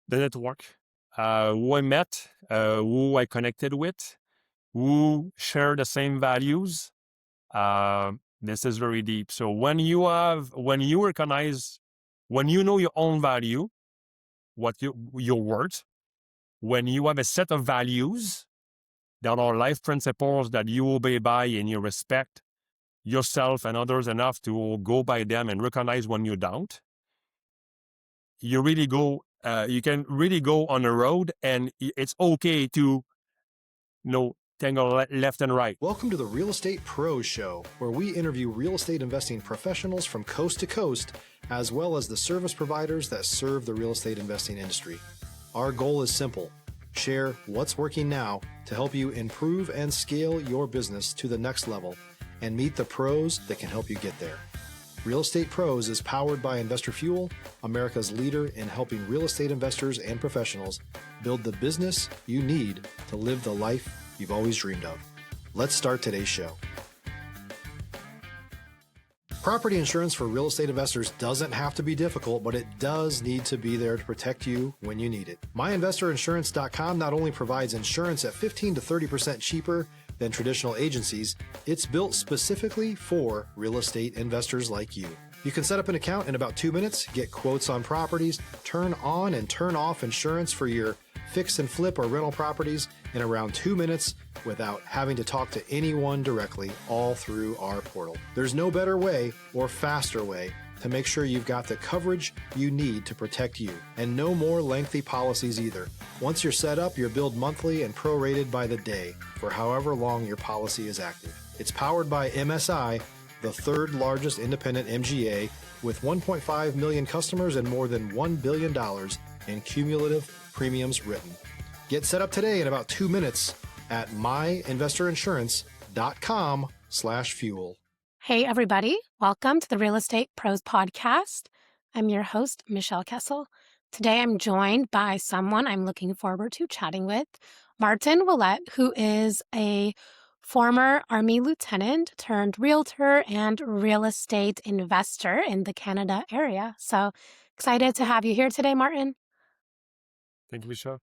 the network, who I met, who I connected with, who share the same values. This is very deep. So when you recognize, when you know your own value, what your worth, when you have a set of values that are life principles that you obey by and you respect yourself and others enough to go by them and recognize when you don't, you really go, you can really go on the road, and it's okay to tangle left and right. Welcome to the Real Estate Pros Show, where we interview real estate investing professionals from coast to coast, as well as the service providers that serve the real estate investing industry. Our goal is simple: share what's working now to help you improve and scale your business to the next level and meet the pros that can help you get there. Real Estate Pros is powered by Investor Fuel, America's leader in helping real estate investors and professionals build the business you need to live the life you've always dreamed of. Let's start today's show. Property insurance for real estate investors doesn't have to be difficult, but it does need to be there to protect you when you need it. MyInvestorInsurance.com not only provides insurance at 15 to 30% cheaper than traditional agencies, it's built specifically for real estate investors like you. You can set up an account in about 2 minutes, get quotes on properties, turn on and turn off insurance for your fix and flip or rental properties in around 2 minutes without having to talk to anyone directly, all through our portal. There's no better way or faster way to make sure you've got the coverage you need to protect you, and no more lengthy policies either. Once you're set up, you're billed monthly and prorated by the day for however long your policy is active. It's powered by MSI, the third largest independent MGA, with 1.5 million customers and more than $1 billion in cumulative premiums written. Get set up today in about 2 minutes at myinvestorinsurance.com/fuel. Hey, everybody. Welcome to the Real Estate Pros Podcast. I'm your host, Michelle Kesil. Today, I'm joined by someone I'm looking forward to chatting with, Martin Ouellet, who is a former Army lieutenant turned realtor and real estate investor in the Canada area. So excited to have you here today, Martin. Thank you, Michelle. Of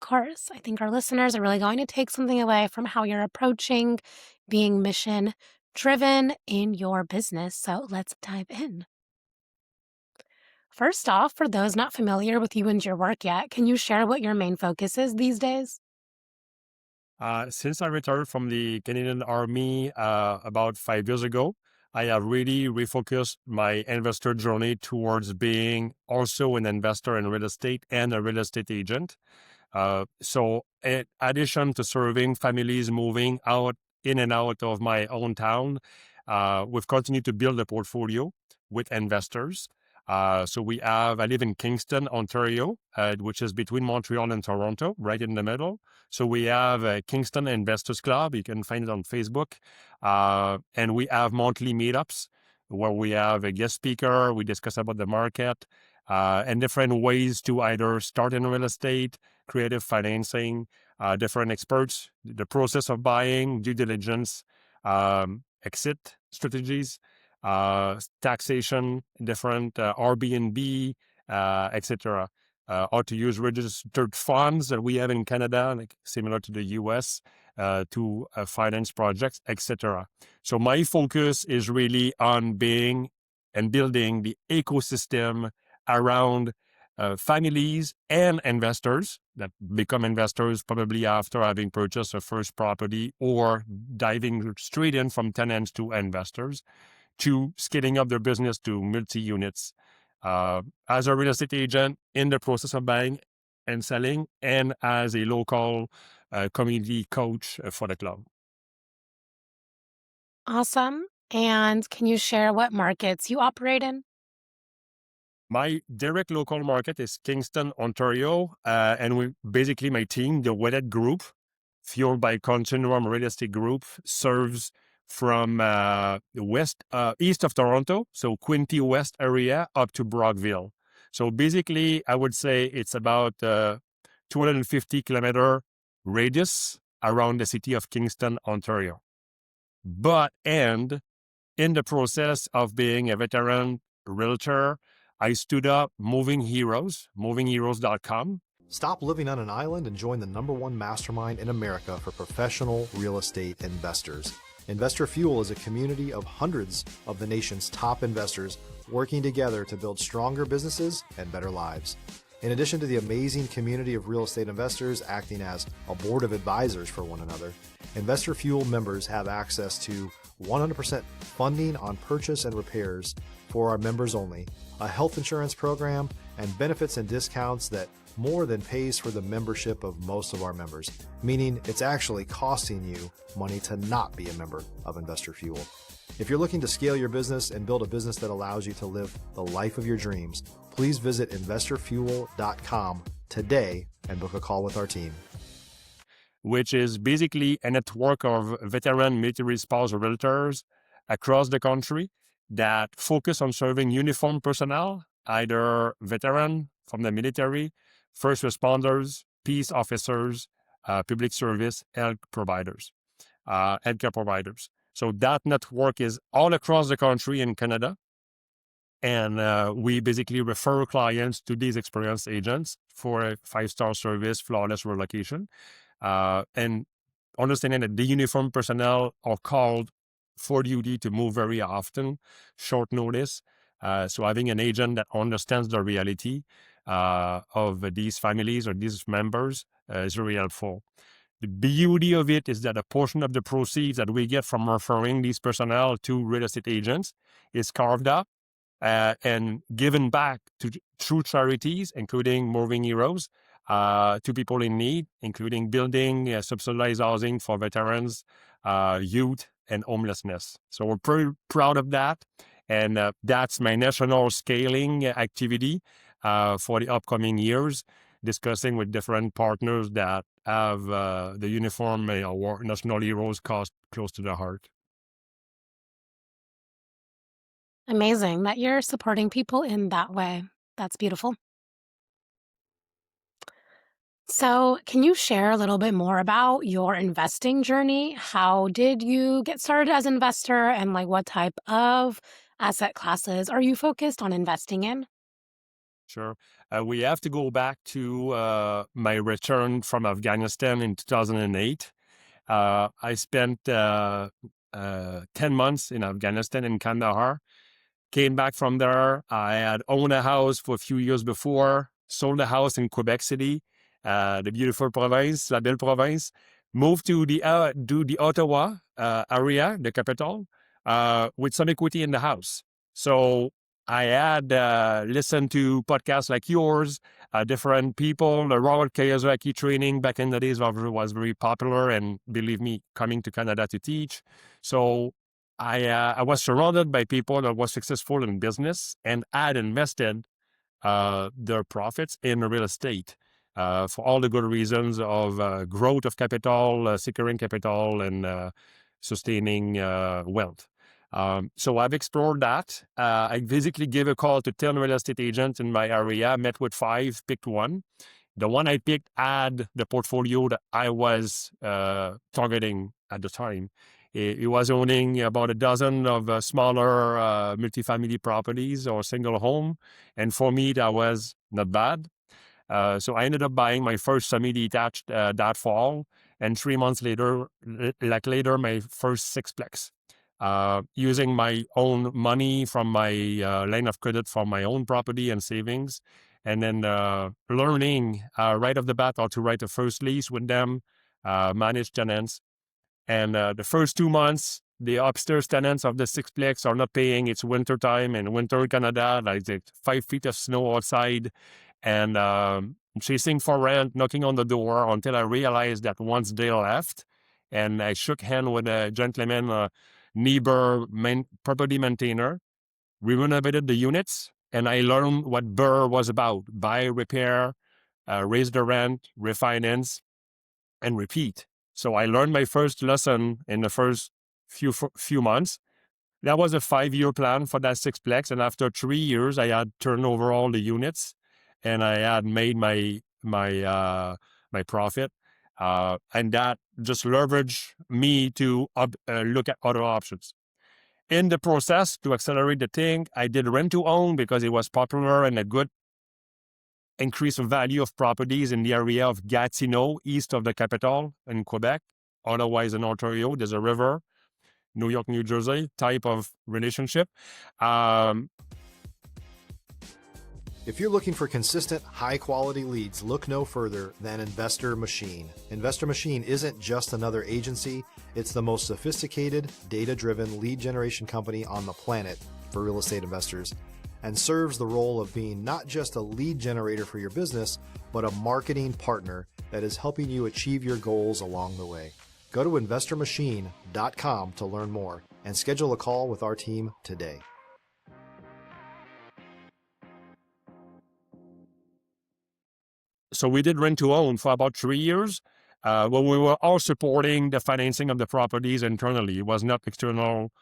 course, I think our listeners are really going to take something away from how you're approaching being mission-driven in your business. So let's dive in. First off, for those not familiar with you and your work yet, can you share what your main focus is these days? Since I retired from the Canadian Army about 5 years ago, I have really refocused my investor journey towards being also an investor in real estate and a real estate agent. So in addition to serving families moving in and out of my own town, we've continued to build a portfolio with investors. So I live in Kingston, Ontario, which is between Montreal and Toronto, right in the middle. So we have a Kingston Investors Club. You can find it on Facebook. And we have monthly meetups where we have a guest speaker. We discuss about the market and different ways to either start in real estate, creative financing, different experts, the process of buying, due diligence, exit strategies, taxation, different Airbnb, etc. How to use registered funds that we have in Canada, like similar to the US, to finance projects, etc. So my focus is really on being and building the ecosystem around families and investors that become investors probably after having purchased a first property or diving straight in from tenants to investors, to scaling up their business to multi-units as a real estate agent in the process of buying and selling, and as a local community coach for the club. Awesome. And can you share what markets you operate in? My direct local market is Kingston, Ontario, and basically my team, the Ouellet Group, fueled by Continuum Real Estate Group, serves from east of Toronto, so Quinte West area, up to Brockville. So basically, I would say it's about 250 kilometer radius around the city of Kingston, Ontario. And in the process of being a veteran realtor, I stood up Moving Heroes, movingheroes.com. Stop living on an island and join the #1 mastermind in America for professional real estate investors. Investor Fuel is a community of hundreds of the nation's top investors working together to build stronger businesses and better lives. In addition to the amazing community of real estate investors acting as a board of advisors for one another, Investor Fuel members have access to 100% funding on purchase and repairs for our members only, a health insurance program, and benefits and discounts that more than pays for the membership of most of our members, meaning it's actually costing you money to not be a member of Investor Fuel. If you're looking to scale your business and build a business that allows you to live the life of your dreams, please visit investorfuel.com today and book a call with our team. Which is basically a network of veteran military spouse realtors across the country that focus on serving uniformed personnel, either veteran from the military, first responders, peace officers, public service, healthcare providers. So that network is all across the country in Canada. And we basically refer clients to these experienced agents for a 5-star service, flawless relocation. And understanding that the uniformed personnel are called for duty to move very often, short notice. So having an agent that understands the reality of these families or these members is very helpful. The beauty of it is that a portion of the proceeds that we get from referring these personnel to real estate agents is carved up and given back to through charities, including Moving Heroes, to people in need, including building subsidized housing for veterans, youth, and homelessness. So we're pretty proud of that. And that's my national scaling activity for the upcoming years, discussing with different partners that have the uniform or national heroes cause close to the heart. Amazing that you're supporting people in that way. That's beautiful. So, can you share a little bit more about your investing journey? How did you get started as an investor, and like what type of asset classes are you focused on investing in? Sure. We have to go back to my return from Afghanistan in 2008. I spent 10 months in Afghanistan in Kandahar. Came back from there. I had owned a house for a few years before, sold a house in Quebec City, the beautiful province, la belle province. Moved to the Ottawa area, the capital, with some equity in the house. So I had listened to podcasts like yours, different people. The Robert Kiyosaki training back in the days was very popular, and believe me, coming to Canada to teach. So I was surrounded by people that were successful in business and had invested their profits in real estate for all the good reasons of growth of capital, securing capital, and sustaining wealth. So I've explored that. I basically gave a call to 10 real estate agents in my area, met with 5, picked one. The one I picked had the portfolio that I was targeting at the time. It was owning about a dozen of smaller multifamily properties or single home. And for me, that was not bad. So I ended up buying my first semi-detached that fall. And 3 months later, my first sixplex. Using my own money from my line of credit from my own property and savings. And then learning right off the bat how to write a first lease with them, manage tenants. And the first 2 months, the upstairs tenants of the sixplex are not paying. It's winter time in winter Canada, like 5 feet of snow outside, and chasing for rent, knocking on the door until I realized that once they left, and I shook hand with a gentleman, neighbor, property maintainer. We renovated the units, and I learned what BRRRR was about: buy, repair, raise the rent, refinance, and repeat. So I learned my first lesson in the first few months. That was a 5-year plan for that sixplex, and after 3 years, I had turned over all the units, and I had made my profit, and that just leveraged me to look at other options. In the process, to accelerate the thing, I did rent to own because it was popular and a good increase of value of properties in the area of Gatineau, east of the capital in Quebec. Otherwise, in Ontario, there's a river, New York, New Jersey type of relationship. If you're looking for consistent, high-quality leads, look no further than Investor Machine. Investor Machine isn't just another agency. It's the most sophisticated, data-driven lead generation company on the planet for real estate investors, and serves the role of being not just a lead generator for your business, but a marketing partner that is helping you achieve your goals along the way. Go to investormachine.com to learn more and schedule a call with our team today. So we did rent to own for about 3 years. When we were all supporting the financing of the properties internally. It was not external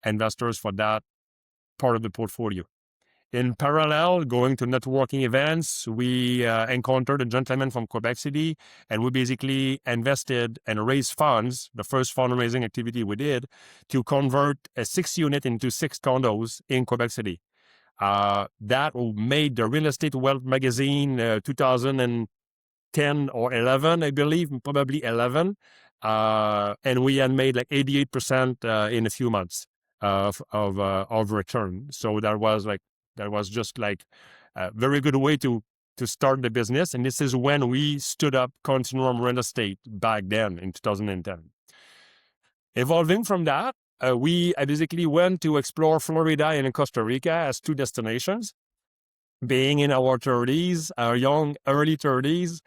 investors for that part of the portfolio. In parallel, going to networking events, we encountered a gentleman from Quebec City, and we basically invested and raised funds, the first fundraising activity we did, to convert a 6-unit into 6 condos in Quebec City. That made the Real Estate Wealth magazine 2010 or 11, I believe, probably 11. And we had made like 88% in a few months of return. So that was just like a very good way to start the business. And this is when we stood up Continuum Real Estate back then in 2010. Evolving from that, we basically went to explore Florida and Costa Rica as 2 destinations. Being in our 30s, our young, early 30s,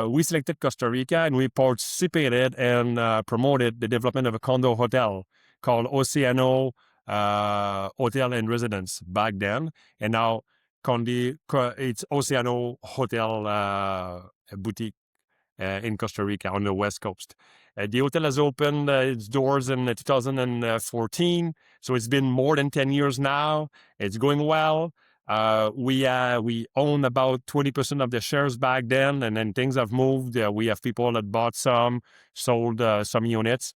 we selected Costa Rica and we participated and promoted the development of a condo hotel called Oceano Hotel and Residence back then. And now it's Oceano Hotel Boutique in Costa Rica on the West Coast. The hotel has opened its doors in 2014, so it's been more than 10 years now. It's going well. We own about 20% of the shares back then, and then things have moved. We have people that bought some, sold some units.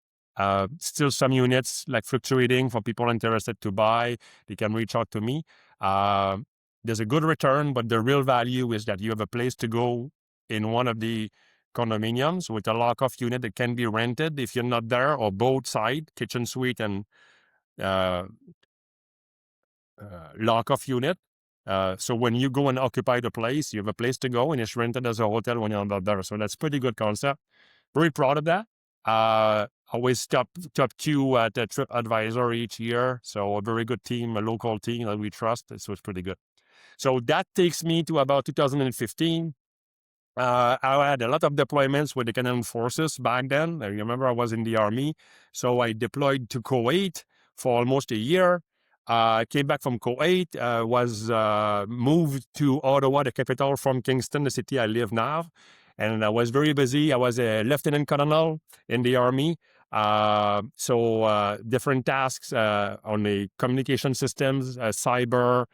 Still some units like fluctuating for people interested to buy. They can reach out to me. There's a good return, but the real value is that you have a place to go in one of the condominiums with a lock-off unit that can be rented if you're not there, or both side, kitchen suite and lock-off unit. So when you go and occupy the place, you have a place to go and it's rented as a hotel when you're not there. So that's pretty good concept. Very proud of that. Always top 2 at the TripAdvisor each year. So a very good team, a local team that we trust. So it's pretty good. So that takes me to about 2015. I had a lot of deployments with the Canadian Forces back then. I remember I was in the Army. So I deployed to Kuwait for almost a year. Came back from Kuwait, was moved to Ottawa, the capital, from Kingston, the city I live now. And I was very busy. I was a lieutenant colonel in the Army. So different tasks on the communication systems, cyber,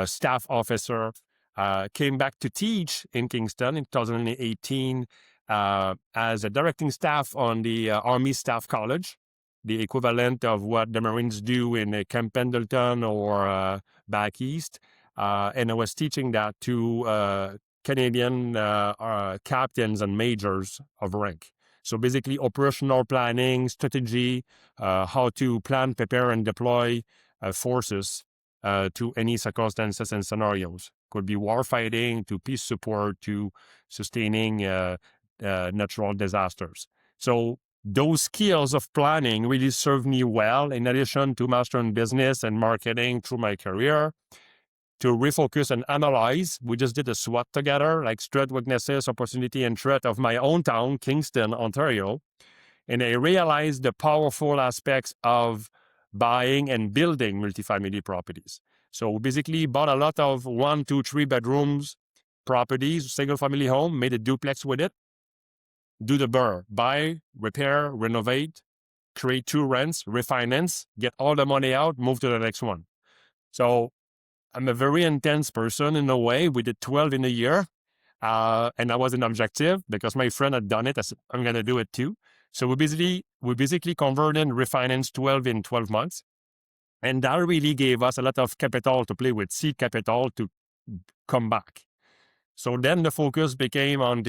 staff officer. Came back to teach in Kingston in 2018 as a directing staff on the Army Staff College, the equivalent of what the Marines do in Camp Pendleton or back east. And I was teaching that to Canadian captains and majors of rank. So basically operational planning, strategy, how to plan, prepare, and deploy forces to any circumstances and scenarios. Could be war fighting, to peace support, to sustaining natural disasters. So those skills of planning really served me well, in addition to mastering business and marketing through my career. To refocus and analyze, we just did a SWOT together, like strength, weaknesses, opportunity, and threat of my own town, Kingston, Ontario. And I realized the powerful aspects of buying and building multifamily properties. So we basically bought a lot of 1, 2, 3 bedrooms properties, single family home, made a duplex with it, do the BRRRR, buy, repair, renovate, create 2 rents, refinance, get all the money out, move to the next one. So I'm a very intense person in a way. We did 12 in a year. And that was an objective because my friend had done it. I said, I'm going to do it too. So we basically converted and refinanced 12 in 12 months. And that really gave us a lot of capital to play with, seed capital to come back. So then the focus became on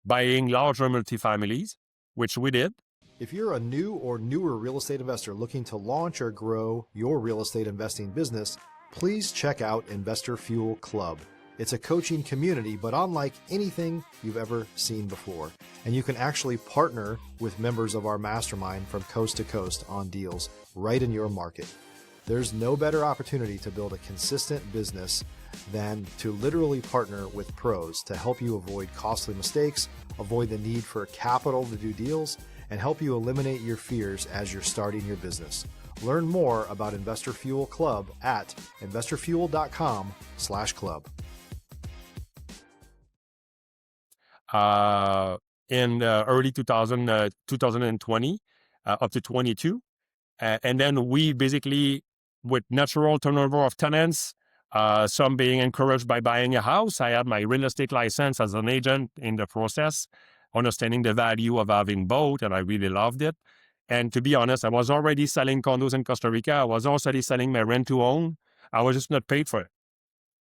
buying larger multifamilies, which we did. If you're a new or newer real estate investor looking to launch or grow your real estate investing business, please check out Investor Fuel Club. It's a coaching community, but unlike anything you've ever seen before. And you can actually partner with members of our mastermind from coast to coast on deals right in your market. There's no better opportunity to build a consistent business than to literally partner with pros to help you avoid costly mistakes, avoid the need for capital to do deals, and help you eliminate your fears as you're starting your business. Learn more about Investor Fuel Club at investorfuel.com/club. In early 2020 up to 22. And then we basically, with natural turnover of tenants, some being encouraged by buying a house, I had my real estate license as an agent in the process, understanding the value of having both, and I really loved it. And to be honest, I was already selling condos in Costa Rica. I was already selling my rent to own. I was just not paid for it.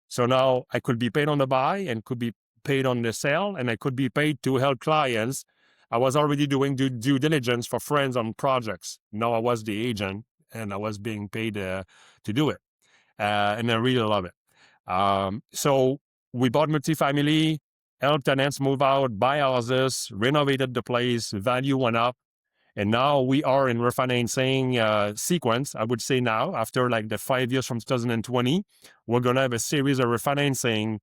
So now I could be paid on the buy and could be paid on the sell, and I could be paid to help clients. I was already doing due diligence for friends on projects. Now I was the agent, and I was being paid to do it. And I really love it. So we bought multifamily, helped tenants move out, buy houses, renovated the place, value went up. And now we are in refinancing sequence. I would say now, after like the 5 years from 2020, we're going to have a series of refinancing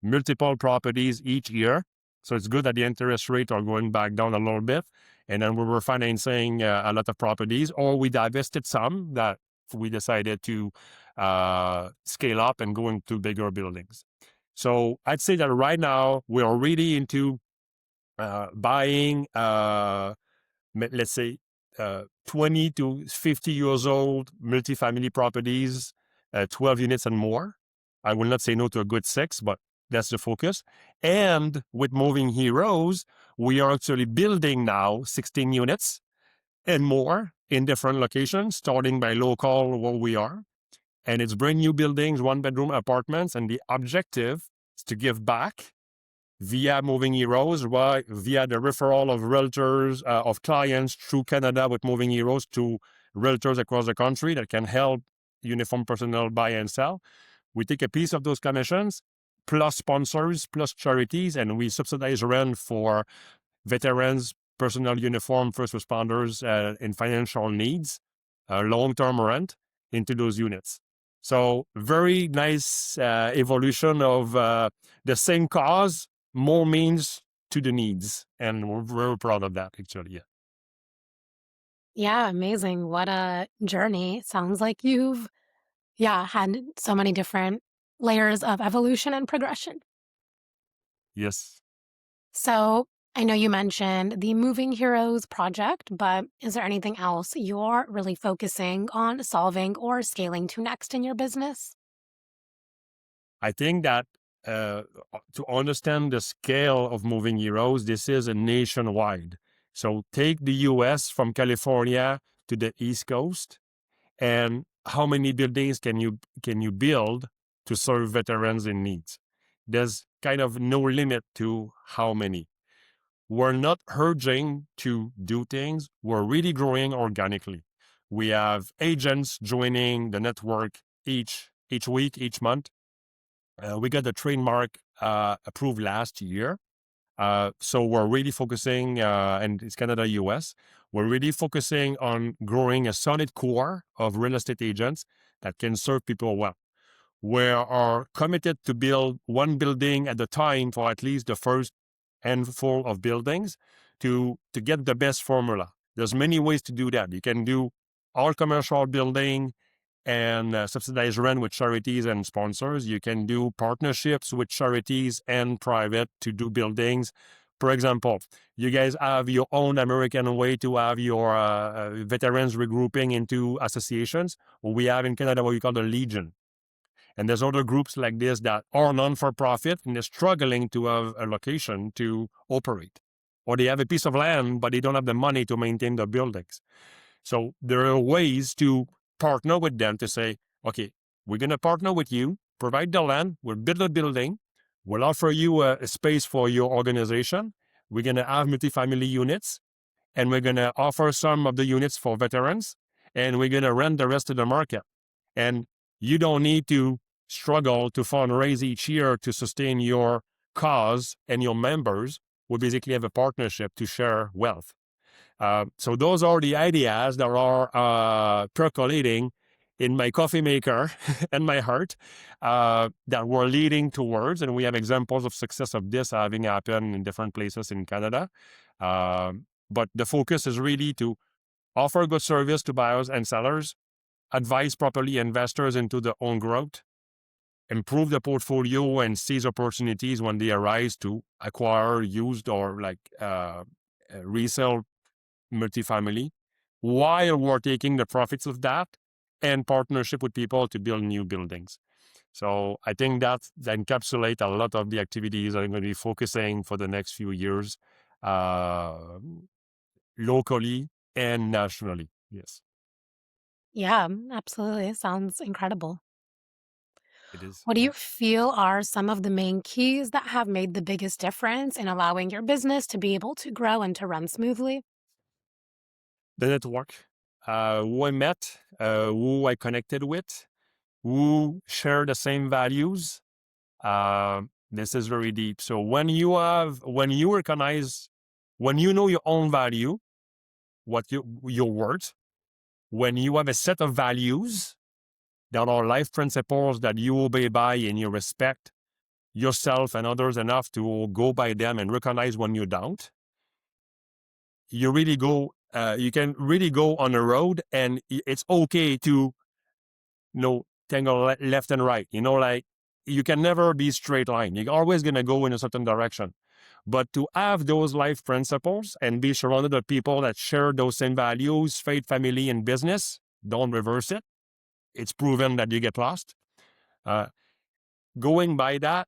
multiple properties each year. So it's good that the interest rates are going back down a little bit. And then we're refinancing a lot of properties, or we divested some that we decided to scale up and go into bigger buildings. So I'd say that right now we are really into buying, let's say, 20 to 50 years old multifamily properties, 12 units and more. I will not say no to a good 6, but that's the focus. And with Moving Heroes, we are actually building now 16 units and more in different locations, starting by local where we are. And it's brand new buildings, 1-bedroom apartments. And the objective is to give back via Moving Heroes, via the referral of realtors, of clients through Canada with Moving Heroes to realtors across the country that can help uniform personnel buy and sell. We take a piece of those commissions, plus sponsors, plus charities, and we subsidize rent for veterans, personnel uniform, first responders, in financial needs, long-term rent into those units. So very nice evolution of the same cause, more means to the needs. And we're very proud of that, actually. Yeah, amazing. What a journey. Sounds like you've, had so many different layers of evolution and progression. Yes. So I know you mentioned the Moving Heroes project, but is there anything else you're really focusing on solving or scaling to next in your business? I think that to understand the scale of Moving Heroes, this is a nationwide. So take the US from California to the East Coast, and how many buildings can you build to serve veterans in need? There's kind of no limit to how many. We're not urging to do things. We're really growing organically. We have agents joining the network each week, each month. We got the trademark approved last year. So we're really focusing, and it's Canada, US. We're really focusing on growing a solid core of real estate agents that can serve people well. We are committed to build one building at a time for at least the first handful of buildings to get the best formula. There's many ways to do that. You can do all commercial building and subsidize rent with charities and sponsors. You can do partnerships with charities and private to do buildings. For example, you guys have your own American way to have your veterans regrouping into associations. We have in Canada what we call the Legion. And there's other groups like this that are non-for-profit and they're struggling to have a location to operate. Or they have a piece of land, but they don't have the money to maintain the buildings. So there are ways to partner with them to say, okay, we're going to partner with you, provide the land, we'll build a building, we'll offer you a space for your organization, we're going to have multifamily units, and we're going to offer some of the units for veterans, and we're going to rent the rest of the market. And you don't need to struggle to fundraise each year to sustain your cause and your members. We basically have a partnership to share wealth. So those are the ideas that are percolating in my coffee maker and my heart that we're leading towards. And we have examples of success of this having happened in different places in Canada. But the focus is really to offer good service to buyers and sellers, advise properly investors into their own growth, improve the portfolio and seize opportunities when they arise to acquire used or resell multifamily, while we're taking the profits of that and partnership with people to build new buildings. So I think that encapsulates a lot of the activities I'm going to be focusing for the next few years, locally and nationally. Yes. Yeah, absolutely. It sounds incredible. It is. What do you feel are some of the main keys that have made the biggest difference in allowing your business to be able to grow and to run smoothly? The network, who I met, who I connected with, who share the same values. This is very deep. So when you recognize, when you know your own value, what your worth, when you have a set of values that are life principles that you obey by and you respect yourself and others enough to go by them and recognize when you don't, you really go, you can really go on a road, and it's okay to, tangle left and right. You can never be straight line. You're always going to go in a certain direction. But to have those life principles and be surrounded by people that share those same values, faith, family, and business, don't reverse it. It's proven that you get lost. Going by that,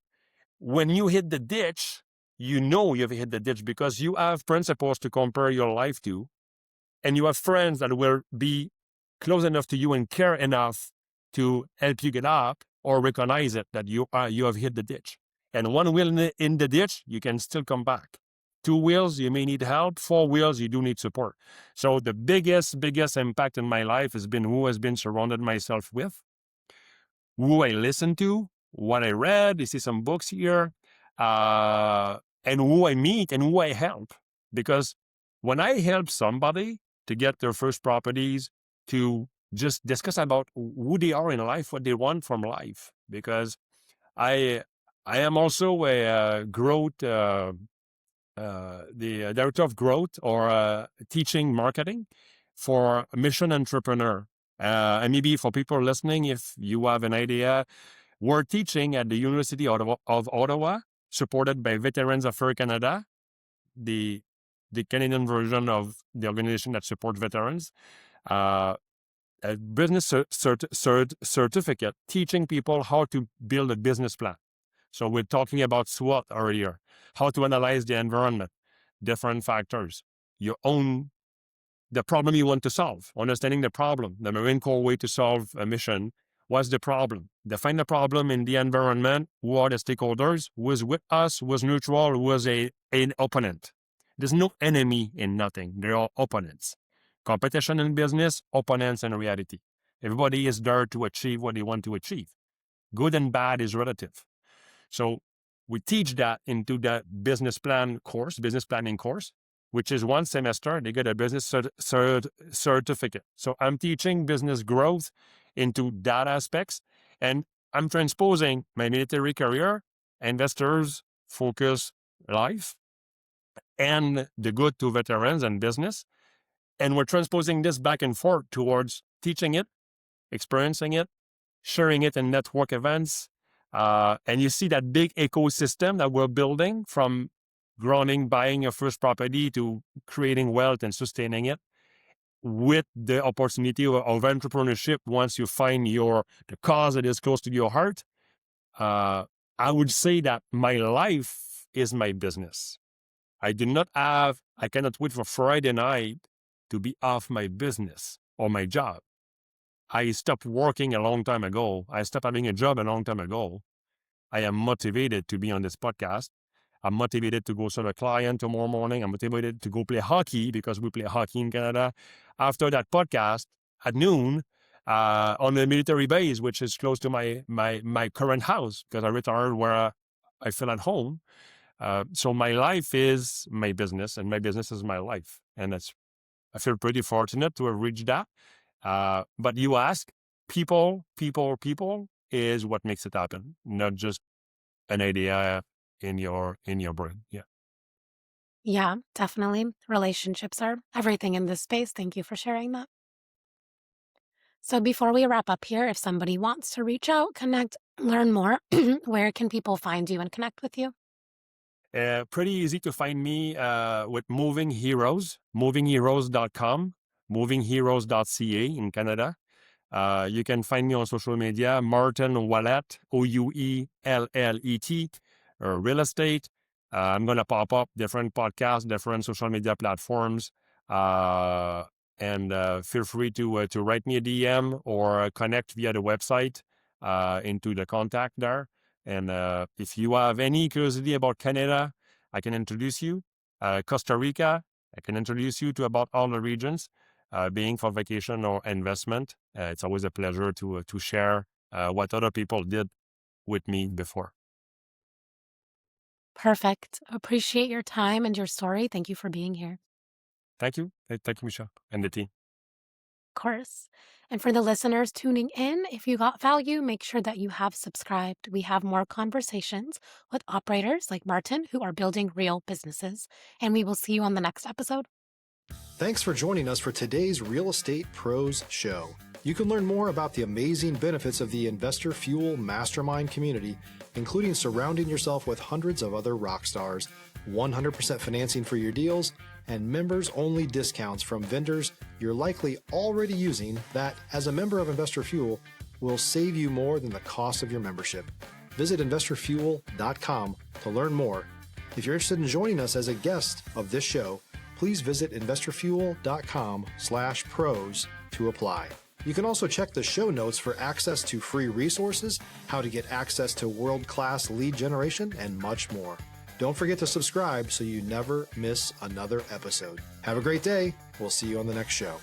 when you hit the ditch, you know you've hit the ditch because you have principles to compare your life to, and you have friends that will be close enough to you and care enough to help you get up or recognize it that you have hit the ditch. And one wheel in the ditch, you can still come back. 2 wheels, you may need help. 4 wheels, you do need support. So the biggest impact in my life has been who has been surrounded myself with, who I listen to, what I read. You see some books here, and who I meet and who I help. Because when I help somebody to get their first properties, to just discuss about who they are in life, what they want from life, because I am also a growth, the director of growth or teaching marketing for a mission entrepreneur. And maybe for people listening, if you have an idea, we're teaching at the University of Ottawa, supported by Veterans Affairs Canada, the Canadian version of the organization that supports veterans. A business certificate teaching people how to build a business plan. So we're talking about SWOT earlier, how to analyze the environment, different factors, the problem you want to solve, understanding the problem, the Marine Corps way to solve a mission. What's the problem? Define the problem in the environment. Who are the stakeholders? Who is with us? Who is neutral? Who is an opponent? There's no enemy in nothing. There are opponents. Competition in business, opponents in reality. Everybody is there to achieve what they want to achieve. Good and bad is relative. So we teach that into the business planning course, which is 1 semester. They get a business certificate. So I'm teaching business growth into that aspects, and I'm transposing my military career, investors, focus, life, and the good to veterans and business. And we're transposing this back and forth towards teaching it, experiencing it, sharing it in network events. And you see that big ecosystem that we're building, from growing, buying your first property to creating wealth and sustaining it, with the opportunity of entrepreneurship. Once you find the cause that is close to your heart, I would say that my life is my business. I cannot wait for Friday night to be off my business or my job. I stopped working a long time ago. I stopped having a job a long time ago. I am motivated to be on this podcast. I'm motivated to go serve a client tomorrow morning. I'm motivated to go play hockey because we play hockey in Canada. After that podcast at noon on a military base, which is close to my current house because I retired where I feel at home. So my life is my business and my business is my life. And I feel pretty fortunate to have reached that. But you ask, people is what makes it happen, not just an idea in your brain. Yeah. Yeah, definitely. Relationships are everything in this space. Thank you for sharing that. So before we wrap up here, if somebody wants to reach out, connect, learn more, where can people find you and connect with you? Pretty easy to find me with Moving Heroes, movingheroes.com, movingheroes.ca in Canada. You can find me on social media, Martin Ouellet, Ouellet, real estate. I'm going to pop up different podcasts, different social media platforms. And feel free to write me a DM or connect via the website into the contact there. And if you have any curiosity about Canada, I can introduce you. Costa Rica, I can introduce you to about all the regions. Being for vacation or investment, it's always a pleasure to share what other people did with me before. Perfect. Appreciate your time and your story. Thank you for being here. Thank you. Thank you, Michelle, and the team. Of course. And for the listeners tuning in, if you got value, make sure that you have subscribed. We have more conversations with operators like Martin who are building real businesses. And we will see you on the next episode. Thanks for joining us for today's Real Estate Pros Show. You can learn more about the amazing benefits of the Investor Fuel Mastermind community, including surrounding yourself with hundreds of other rock stars, 100% financing for your deals, and members-only discounts from vendors you're likely already using that, as a member of Investor Fuel, will save you more than the cost of your membership. Visit investorfuel.com to learn more. If you're interested in joining us as a guest of this show, please visit investorfuel.com/pros to apply. You can also check the show notes for access to free resources, how to get access to world-class lead generation, and much more. Don't forget to subscribe so you never miss another episode. Have a great day. We'll see you on the next show.